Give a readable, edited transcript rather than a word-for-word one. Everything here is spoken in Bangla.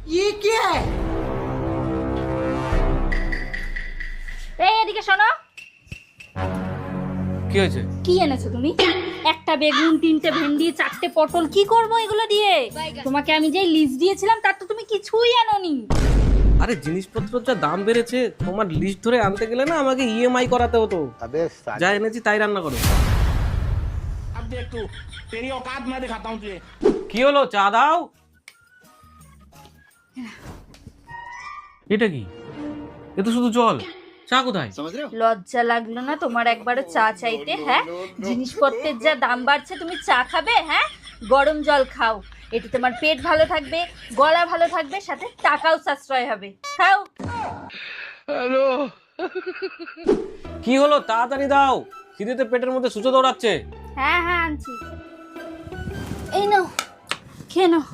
ये क्या है? এই এদিকে শোনো। কি হয়েছে? কি এনেছো তুমি? একটা বেগুন, তিনটে ভেন্ডি, চারটে পটল, কি করবো এগুলো দিয়ে? তোমাকে আমি যে লিস্ট দিয়েছিলাম তার তো তুমি কিছুই আনোনি। আরে জিনিসপত্রের যা দাম বেড়েছে, তোমার লিস্ট ধরে আনতে গেলে না আমাকে ইএমআই করাতে হতো। যা এনেছি তাই রান্না করো। अब देख तू, तेरी औकात मैं दिखाता हूँ तुझे। কি হলো, চা দাও। এটা কি? এ তো শুধু জল, চা কোথায়? লজ্জা লাগলো না তোমার একবারও চা চাইতে? হ্যাঁ, জিনিসপত্রের যা দাম বাড়ছে তুমি চা খাবে? হ্যাঁ, গরম জল খাও, এতে তোমার পেট ভালো থাকবে, গলা ভালো থাকবে, সাথে টাকাও সাশ্রয় হবে। খাও। কি হলো, তাড়াতাড়ি দাও, খিদেতে পেটের মধ্যে সূচো দৌড়াচ্ছে। হ্যাঁ হ্যাঁ আনছি, এই নাও খেয়ে নাও।